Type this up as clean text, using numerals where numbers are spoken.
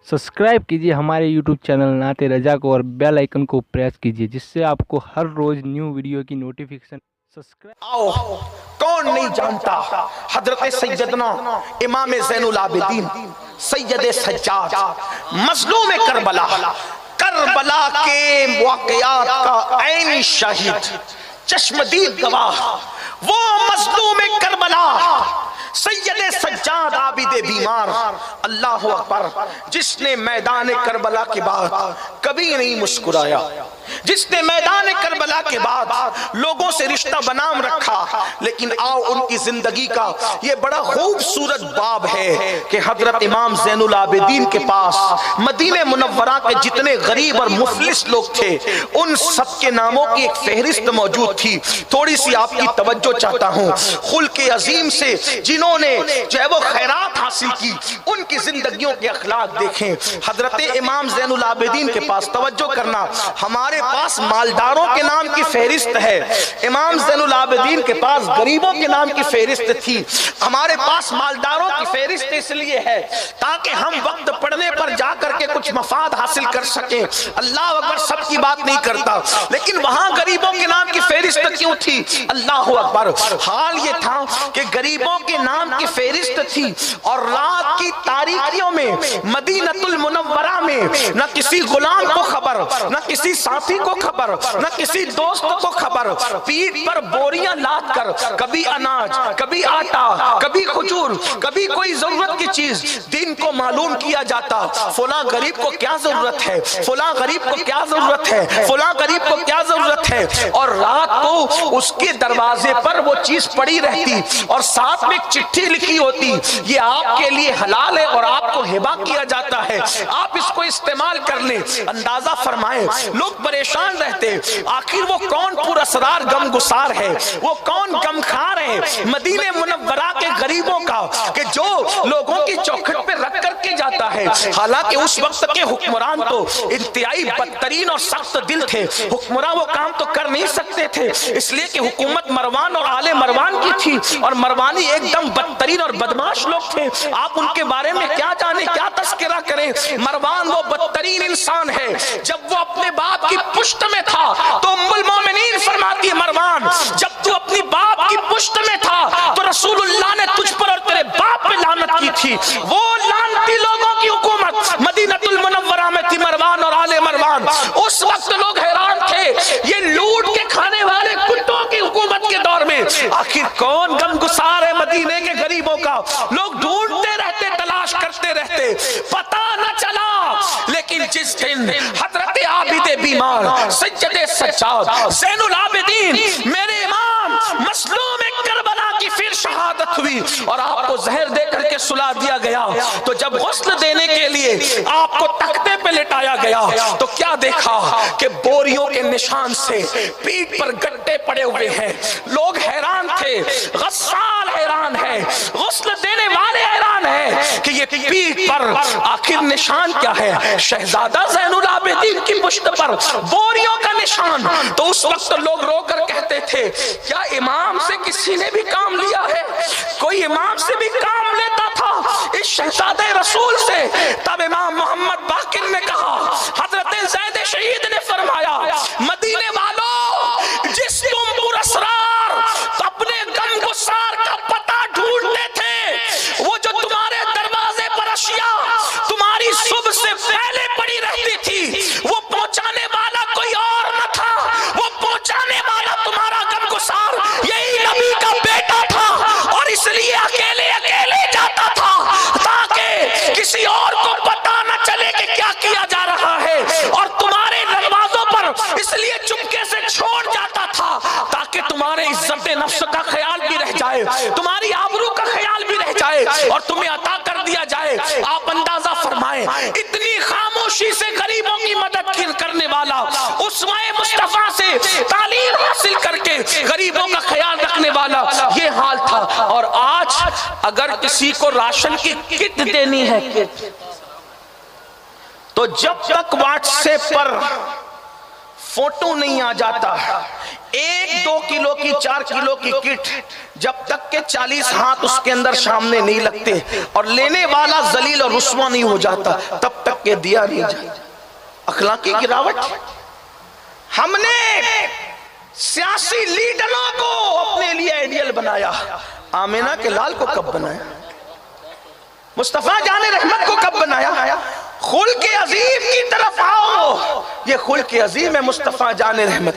Subscribe कीजिए हमारे YouTube channel नाते रजा को और बेल आइकन को प्रेस कीजिए जिससे आपको हर रोज न्यू वीडियो की नोटिफिकेशन आओ, कौन नहीं जानता हजरत सैयदना इमाम ज़ैनुल आबिदीन सैयद सज्जाद मज़लूम करबला, करबला के वाक़यात का ऐन शाहिद चश्मदीद गवाह, वो मज़लूम करबला सैयद सज्जाद आबिद बीमार, अल्लाह अकबर, जिसने मैदान करबला के बाद कभी नहीं मुस्कुराया, जिसने मैदान करबला के बाद लोगों से रिश्ता बनाम रखा। लेकिन आओ उनकी जिंदगी का ये बड़ा खूबसूरत बाब है कि हजरत इमाम ज़ैनुल आबिदीन के पास मदीने मुनव्वरा के जितने गरीब और मुफलिस लोग थे उन सब के नामों की एक फहरिस्त मौजूद थी। थोड़ी सी आपकी तवज्जो चाहता हूँ। खुल्क़े अजीम से जिन्होंने जो है वो खैरात हासिल की उनकी जिंदगियों के अखलाक देखें। हजरत इमाम ज़ैनुल आबिदीन के पास तवज्जो करना, हमारे पास मालदारों के नाम की फहरिस्त है, इमाम ज़ैनुल आबिदीन के पास गरीबों के नाम की फहरिस्त थी। हमारे पास मालदारों की फहरिस्त इसलिए है ताकि हम वक्त पड़ने पर जाकर के कुछ मफाद हासिल कर सकें। अल्लाह अकबर, सबकी बात नहीं करता, लेकिन वहां गरीबों के नाम की फहरिस्त क्यों थी? अल्लाह अकबर। हाल ये था कि गरीबों के नाम की फहरिस्त थी और रात की तारीकियों में मदीनतुल मुनव्वरा में न किसी गुलाम को खबर, न किसी साथी को खबर, न किसी दोस्त को खबर, पीठ पर बोरियां लाद कर कभी अनाज, कभी आटा, कभी खजूर, कभी कोई जरूरत की चीज दिन को मालूम किया जाता। फला गरीब को क्या जरूरत है, फला गरीब को क्या जरूरत है, फला गरीब को क्या जरूरत है, और रात को उसके दरवाजे पर वो चीज पड़ी रहती और साथ में एक चिट्ठी लिखी होती, ये आपके लिए हलाल है और आपको हिबा किया जाता है, आप इसको इस्तेमाल कर लें। अंदाजा फरमाएं, लोग परेशान रहते, आखिर वो कौन पुरअसरार गमगुसार है, वो कौन गमखार है मदीने मुनव्वरा के गरीबों का कि जो लोगों की चौखट पे रख करके जाता है। हालांकि उस वक्त के हुक्मरान तो इंतहाई बदतरीन और सख्त दिल थे, हुक्मरान वो काम तो कर नहीं सकते थे, इसलिए कि हुकूमत मरवान और आले मरवान की थी और मरवानी एकदम बदतरीन और बदमाश लोग थे। आप उनके बारे में क्या जाने, क्या तस्करा करें। मरवान वो बदतरीन इंसान है, जब वो अपने बाप की पुश्त में था तो उम्मुल मोमिनीन फरमाती है, मरवान जब तू अपनी बाप की पुश्त में था तो रसूलुल्लाह ने तुझ पर और तेरे बाप पे लानत की थी। वो लानती लोगों की हुकूमत मदीनतुल मुनव्वरा में थी, मरवान और आले मरवान। उस वक्त लोग हैरान थे, ये लूट के खाने वाले कुत्तों की हुकूमत के दौर में आखिर कौन गमगुसार है मदीने के गरीबों का। लोग ढूंढते रहते, तलाश करते रहते, पता न चला। लेकिन जिस दिन हजरत आबिद बीमार सैयद सज्जाद ज़ैनुल आबिदीन मेरे इमाम मज़लूम करबला की फिर शहादत हुई और आपको जहर दे करके सुला दिया गया, तो जब गुस्ल देने के लिए आपको तख्ते पे लिटाया गया तो क्या देखा कि बोरियों के निशान से पीठ पर गड्ढे पड़े हुए हैं। लोग हैरान थे, गस्साल हैरान है, गुस्ल देने वाले हैरान है कि ये पीठ पर आखिर निशान क्या है। शहजादा ज़ैनुल आबिदीन की पुश्त पर बोरियों का निशान। तो उस वक्त लोग रोकर कहते थे, क्या इमाम से किसी ने भी काम लिया है? कोई इमाम से भी काम लेता था इस शहजादे रसूल से? तब इमाम मोहम्मद बाकिर ने कहा, हजरत ज़ैद शहीद ने फरमाया, मदीने वालों, जिस तुम पुरअसरार अपने गमगुसार का पता ढूंढते थे, वो जो तुम्हारे दरवाजे पर अशिया तुम्हारी सुबह से पहले पड़ी रहती थी, वो पहुंचाने वाला कोई और न था, वो पहुंचाने वाला तुम्हारा गमगुसार यही नबी का बेटा था और इसलिए अकेले अकेले जाता था ताकि किसी और को पता न चले कि क्या किया जा रहा है, और तुम्हारे दरवाजों पर इसलिए चुपके से छोड़ जाता था ताकि तुम्हारे इज्जत नफ्स का ख्याल भी रह जाए, तुम्हारी आबरू का ख्याल भी रह जाए और तुम्हें अता कर दिया जाए। आप अंदाजा फरमाएं, इतनी खामोशी से गरीबों की मदद करने वाला, उस्वे मुस्तफा से तालीम हासिल करके गरीबों का ख्याल रखने वाला, ये हाल था। और आज अगर किसी को राशन की किट देनी है तो जब तक व्हाट्सएप पर फोटो नहीं आ जाता, 1-2 किलो की 4 किलो की किट जब तक के 40 हाथ उसके अंदर सामने नहीं लगते और लेने वाला जलील और रुस्वा नहीं हो जाता, तब तक کے دیا نہیں جائے. اخلاقی گراوٹ. ہم نے سیاسی لیڈروں کو اپنے لیے آئیڈیل بنایا. آمینہ کے لال کو کب بنایا؟ مصطفیٰ جان رحمت کو کب بنایا؟ خلق عظیم کی طرف آؤ. یہ خلق عظیم ہے مصطفیٰ جان رحمت.